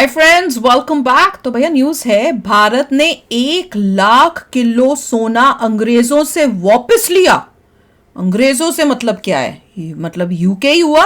Hi friends, welcome back. तो भैया news है, भारत ने 1 लाख किलो सोना अंग्रेजों से वापस लिया। अंग्रेजों से मतलब क्या है? मतलब यूके ही हुआ,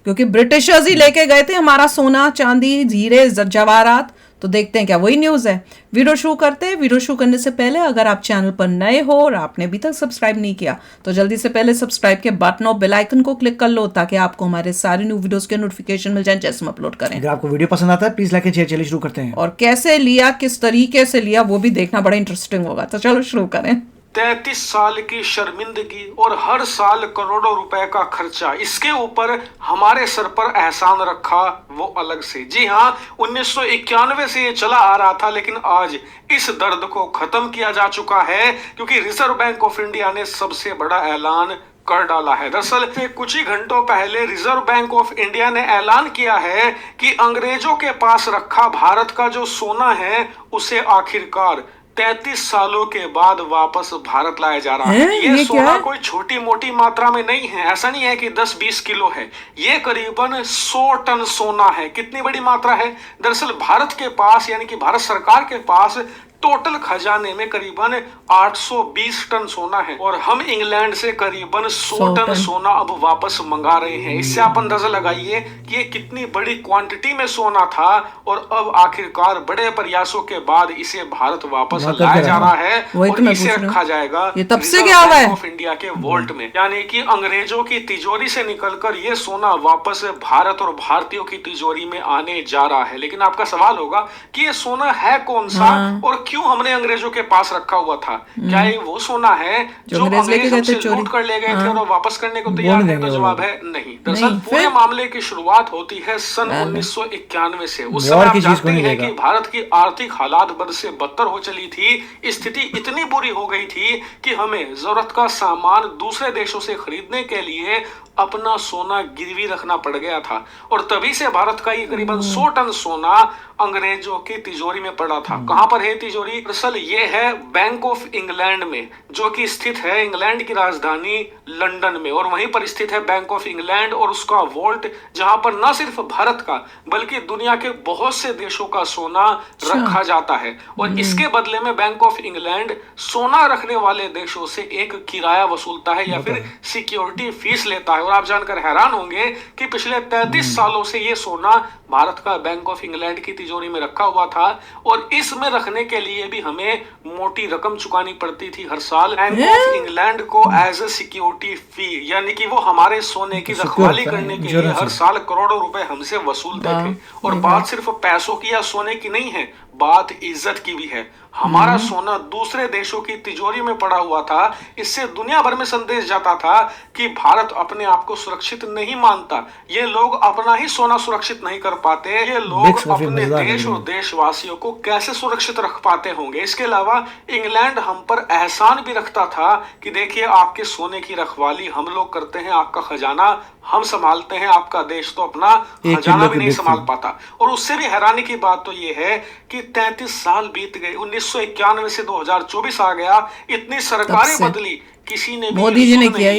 क्योंकि ब्रिटिशर्स ही लेके गए थे हमारा सोना चांदी हीरे जवाहरात। तो देखते हैं क्या वही न्यूज है। वीडियो शुरू करते हैं। वीडियो शुरू करने से पहले अगर आप चैनल पर नए हो और आपने अभी तक सब्सक्राइब नहीं किया तो जल्दी से पहले सब्सक्राइब के बटन और बेल आइकन को क्लिक कर लो, ताकि आपको हमारे सारे न्यू वीडियोस के नोटिफिकेशन मिल जाए जैसे हम अपलोड करें। अगर आपको वीडियो पसंद आता है प्लीज लाइक एंड शेयर। चलिए शुरू करते हैं। और कैसे लिया, किस तरीके से लिया, वो भी देखना बड़ा इंटरेस्टिंग होगा। तो चलो शुरू करें। 33 साल की शर्मिंदगी और हर साल करोड़ों रुपए का खर्चा, इसके ऊपर हमारे सर पर एहसान रखा वो अलग से। जी हाँ, 1991 से ये चला आ रहा था, लेकिन आज इस दर्द को खत्म किया जा चुका है, क्योंकि रिजर्व बैंक ऑफ इंडिया ने सबसे बड़ा ऐलान कर डाला है। दरअसल कुछ ही घंटों पहले रिजर्व बैंक ऑफ इंडिया ने ऐलान किया है कि अंग्रेजों के पास रखा भारत का जो सोना है उसे आखिरकार 33 सालों के बाद वापस भारत लाया जा रहा है। ये सोना कोई छोटी मोटी मात्रा में नहीं है। ऐसा नहीं है कि 10-20 किलो है, ये करीबन 100 टन सोना है। कितनी बड़ी मात्रा है। दरअसल भारत के पास, यानी कि भारत सरकार के पास टोटल खजाने में करीबन 820 टन सोना है, और हम इंग्लैंड से करीबन 100 टन सोना अब वापस मंगा रहे हैं। इससे आप अंदाजा लगाइए कि ये कितनी बड़ी क्वांटिटी में सोना था, और अब आखिरकार बड़े प्रयासों के बाद इसे भारत वापस लाया जा रहा है और इसे रखा जाएगा ये तब से क्या हुआ है ऑफ इंडिया के वॉल्ट में। यानी कि अंग्रेजों की तिजोरी से निकलकर ये सोना वापस भारत और भारतीयों की तिजोरी में आने जा रहा है। लेकिन आपका सवाल होगा कि ये सोना है कौन सा और क्यों हमने अंग्रेजों के पास रखा हुआ था? क्या ये वो सोना है जो अंग्रेज हमसे लूट कर ले गए थे और वापस करने को तैयार है? तो जवाब है नहीं। दरअसल पूरे मामले की शुरुआत होती है सन 1991 से। उस समय आप जानते हैं कि भारत की आर्थिक हालात बद से बदतर हो चली थी। स्थिति इतनी बुरी हो गई थी कि हमें जरूरत का सामान दूसरे देशों से खरीदने के लिए अपना सोना गिरवी रखना पड़ गया था, और तभी से भारत का ये करीबन 100 टन सोना अंग्रेजों की तिजोरी में पड़ा था। कहां पर है तिजोरी? दरअसल ये है बैंक ऑफ इंग्लैंड में, जो कि स्थित है इंग्लैंड की राजधानी लंदन में, और वहीं पर स्थित है बैंक ऑफ इंग्लैंड और उसका वॉल्ट, जहां पर न सिर्फ भारत का बल्कि दुनिया के बहुत से देशों का सोना रखा जाता है। और इसके बदले में बैंक ऑफ इंग्लैंड सोना रखने वाले देशों से एक किराया वसूलता है या फिर सिक्योरिटी फीस लेता है। और आप जानकर हैरान होंगे कि पिछले 33 सालों से ये सोना भारत का बैंक ऑफ इंग्लैंड की तिजोरी में रखा हुआ था, और इसमें रखने के लिए भी हमें मोटी रकम चुकानी पड़ती थी हर साल बैंक ऑफ इंग्लैंड को एज ए सिक्योरिटी फी। यानी कि वो हमारे सोने की रखवाली करने के लिए हर साल करोड़ों रुपए हमसे वसूलते थे। और बात सिर्फ पैसों की या सोने की नहीं है, बात इज्जत की भी है। हमारा सोना दूसरे देशों की तिजोरी में पड़ा हुआ था। इससे दुनिया भर में संदेश जाता था कि भारत अपने आप को सुरक्षित नहीं मानता, ये लोग अपना ही सोना सुरक्षित नहीं कर पाते, ये लोग अपने देश और देशवासियों को कैसे सुरक्षित रख पाते होंगे। इसके अलावा इंग्लैंड हम पर एहसान भी रखता था कि देखिए, आपके सोने की रखवाली हम लोग करते हैं, आपका खजाना हम संभालते हैं, आपका देश तो अपना खजाना भी नहीं संभाल पाता। और उससे भी हैरानी की बात तो ये है कि 33 साल बीत गए, 1991 से 2024 आ गया, इतनी सरकारें बदली, किसी ने मोदी जी ने किया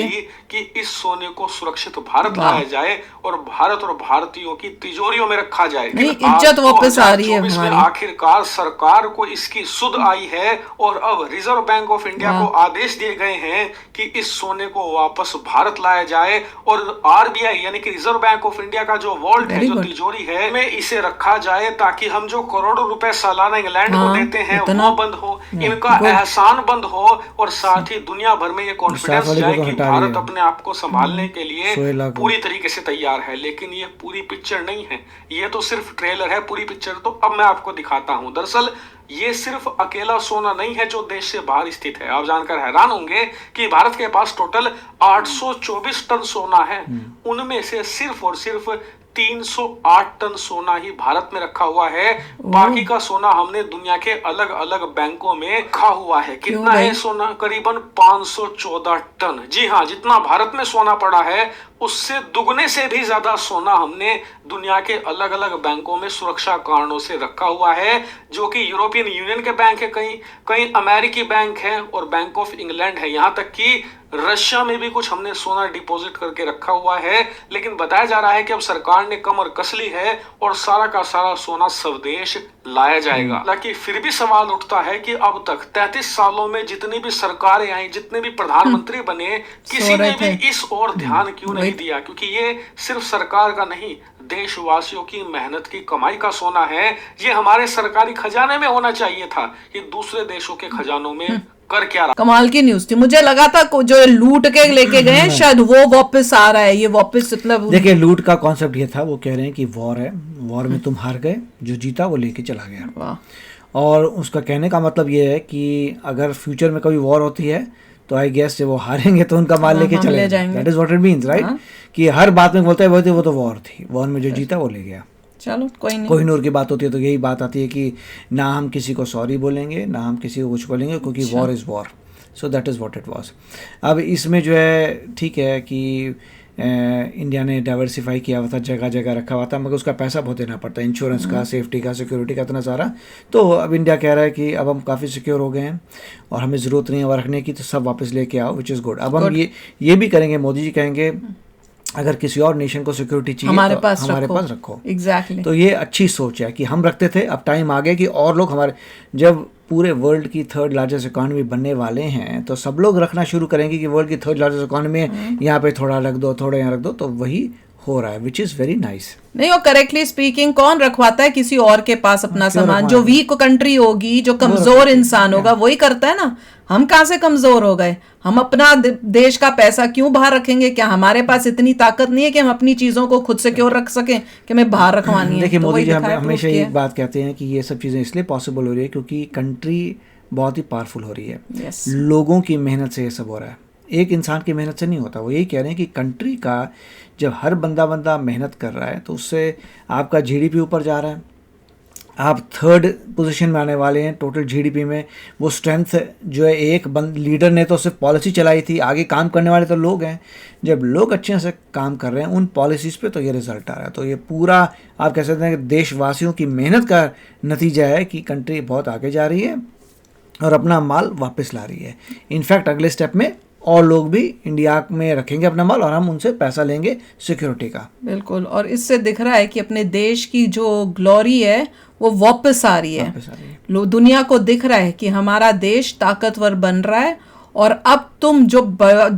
कि इस सोने को सुरक्षित भारत लाया जाए और भारत और भारतीयों की तिजोरियों में रखा जाए। नहीं, इज्जत वापस आ रही है हमारी। आखिरकार सरकार को इसकी सुध आई है, और अब रिजर्व बैंक ऑफ इंडिया को आदेश दिए गए हैं कि इस सोने को वापस भारत लाया जाए, और आरबीआई यानी कि रिजर्व बैंक ऑफ इंडिया का जो वॉल्ट है, जो तिजोरी है, में इसे रखा जाए, ताकि हम जो करोड़ों रुपए सालाना इंग्लैंड को देते हैं वो बंद हो, इनका एहसान बंद हो, और साथ ही दुनिया भर में ये कॉन्फिडेंस जाए कि भारत अपने आप को संभालने के लिए पूरी तरीके से तैयार है। लेकिन ये पूरी पिक्चर नहीं है, ये तो सिर्फ ट्रेलर है। पूरी पिक्चर तो अब मैं आपको दिखाता हूं। दरअसल ये सिर्फ अकेला सोना नहीं है जो देश से बाहर स्थित है। आप जानकर हैरान होंगे कि भारत के पास टोटल 824 टन सोना है, उनमें से सिर्फ और सिर्फ 308 टन सोना ही भारत में रखा हुआ है। बाकी का सोना हमने दुनिया के अलग अलग बैंकों में रखा हुआ है। कितना है सोना? करीबन 514 टन। जी हाँ, जितना भारत में सोना पड़ा है उससे दुगने से भी ज्यादा सोना हमने दुनिया के अलग अलग बैंकों में सुरक्षा कारणों से रखा हुआ है, जो कि यूरोपियन यूनियन के बैंक है, कहीं कहीं अमेरिकी बैंक है और बैंक ऑफ इंग्लैंड है, यहाँ तक कि रशिया में भी कुछ हमने सोना डिपॉजिट करके रखा हुआ है। लेकिन बताया जा रहा है कि अब सरकार ने कमर कस ली है और सारा का सारा सोना स्वदेश लाया जाएगा। हालांकि फिर भी सवाल उठता है कि अब तक 33 सालों में जितनी भी सरकारें आई, जितने भी प्रधानमंत्री बने, किसी ने भी इस ओर ध्यान क्यों नहीं दिया? क्योंकि ये सिर्फ सरकार का नहीं, देशवासियों की मेहनत की कमाई का सोना है। ये हमारे सरकारी खजाने में होना चाहिए था, ये दूसरे देशों के खजानों में कर क्या रहा। कमाल की न्यूज थी। मुझे लगा था जो लूट के लेके गए शायद वो वापस आ रहा है, ये वापस मतलब देखिए लूट का कॉन्सेप्ट ये था, वो कह रहे हैं कि वॉर है, वॉर में तुम हार गए, जो जीता वो लेके चला गया। वाह। और उसका कहने का मतलब ये है कि अगर फ्यूचर में कभी वॉर होती है तो आई गेस जब वो हारेंगे तो उनका माल लेके चले जाएंगे। That is what it means, right? कि हर बात में बोलते हैं वो तो वॉर थी, वॉर में जो जीता वो ले गया। चलो कोई नहीं। कोहिनूर की बात होती है तो यही बात आती है कि ना हम किसी को सॉरी बोलेंगे, ना हम किसी को कुछ बोलेंगे, क्योंकि war is war. So that is what it was. अब इसमें जो है ठीक है कि इंडिया ने डाइवर्सिफाई किया हुआ था, जगह जगह रखा हुआ था, मगर उसका पैसा बहुत देना पड़ता है, इंश्योरेंस का, सेफ्टी का, सिक्योरिटी का, इतना सारा। तो अब इंडिया कह रहा है कि अब हम काफ़ी सिक्योर हो गए हैं और हमें ज़रूरत नहीं है वो रखने की, तो सब वापस लेके आओ, विच इज़ गुड। अब हम ये भी करेंगे, मोदी जी कहेंगे अगर किसी और नेशन को सिक्योरिटी चाहिए हमारे तो पास रखो। एग्जैक्टली। तो ये अच्छी सोच है कि हम रखते थे, अब टाइम आ गया कि और लोग हमारे, जब पूरे वर्ल्ड की 3rd लार्जेस्ट इकॉनमी बनने वाले हैं तो सब लोग रखना शुरू करेंगे कि वर्ल्ड की 3rd लार्जेस्ट इकॉनमी है, यहाँ पे थोड़ा रख दो, थोड़ा यहाँ रख दो। तो वही हो रहा है, विच इज़ वेरी नाइस। नहीं, और करेक्टली स्पीकिंग कौन रखवाता है किसी और के पास अपना सामान? जो वीक कंट्री होगी, जो कमजोर इंसान होगा, वही करता है ना। हम कहाँ से कमजोर हो गए? हम अपना देश का पैसा क्यों बाहर रखेंगे? क्या हमारे पास इतनी ताकत नहीं है कि हम अपनी चीजों को खुद से क्यों रख सकें कि हमें बाहर रखवानी है? देखिए मोदी जी हमेशा एक बात कहते हैं कि ये सब चीज़ें इसलिए पॉसिबल हो रही है क्योंकि कंट्री बहुत ही पावरफुल हो रही है। लोगों की मेहनत से ये सब हो रहा है, एक इंसान की मेहनत से नहीं होता। वो यही कह रहे हैं कि कंट्री का जब हर बंदा मेहनत कर रहा है तो उससे आपका जीडीपी ऊपर जा रहा है, आप 3rd पोजीशन में आने वाले हैं टोटल जीडीपी में। वो स्ट्रेंथ जो है, एक लीडर ने तो सिर्फ पॉलिसी चलाई थी, आगे काम करने वाले तो लोग हैं। जब लोग अच्छे से काम कर रहे हैं उन पॉलिसीज़ पे, तो ये रिजल्ट आ रहा है। तो ये पूरा आप कह सकते हैं कि देशवासियों की मेहनत का नतीजा है कि कंट्री बहुत आगे जा रही है और अपना माल वापस ला रही है। इनफैक्ट अगले स्टेप में और लोग भी इंडिया में रखेंगे अपना माल और हम उनसे पैसा लेंगे सिक्योरिटी का। बिल्कुल। और इससे दिख रहा है कि अपने देश की जो ग्लोरी है वो वापस आ रही है। दुनिया को दिख रहा है कि हमारा देश ताकतवर बन रहा है। और अब तुम जो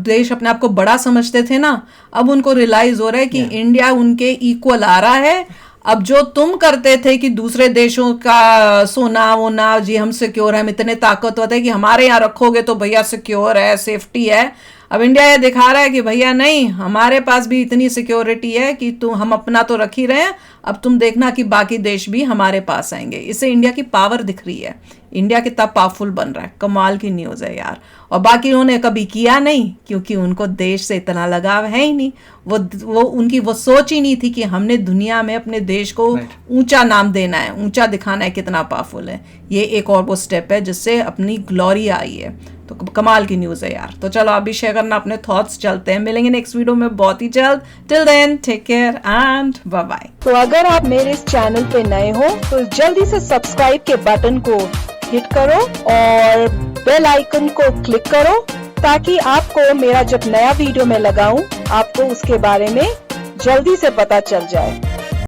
देश अपने आप को बड़ा समझते थे ना, अब उनको रियलाइज हो रहा है कि इंडिया उनके इक्वल आ रहा है। अब जो तुम करते थे कि दूसरे देशों का सोना वोना जी हम सिक्योर है, हम इतने ताकतवर थे कि हमारे यहाँ रखोगे तो भैया सिक्योर है, सेफ्टी है, अब इंडिया ये दिखा रहा है कि भैया नहीं, हमारे पास भी इतनी सिक्योरिटी है कि हम अपना तो रख ही रहे हैं, अब तुम देखना कि बाकी देश भी हमारे पास आएंगे। इससे इंडिया की पावर दिख रही है, इंडिया कितना पावरफुल बन रहा है। कमाल की न्यूज़ है यार। और बाकी उन्होंने कभी किया नहीं क्योंकि उनको देश से इतना लगाव है ही नहीं। वो उनकी वो सोच ही नहीं थी कि हमने दुनिया में अपने देश को ऊंचा नाम देना है, ऊंचा दिखाना है कितना पावरफुल है। ये एक और वो स्टेप है जिससे अपनी ग्लोरी आई है। तो कमाल की न्यूज़ है यार। तो चलो अभी शेयर करना अपने थॉट्स, चलते हैं, मिलेंगे नेक्स्ट वीडियो में बहुत ही जल्द। Till then take care and bye bye. तो अगर आप मेरे इस चैनल पे नए हो तो जल्दी से सब्सक्राइब के बटन को हिट करो और बेल आइकन को क्लिक करो ताकि आपको मेरा जब नया वीडियो मैं लगाऊं आपको उसके बारे में जल्दी से पता चल जाए।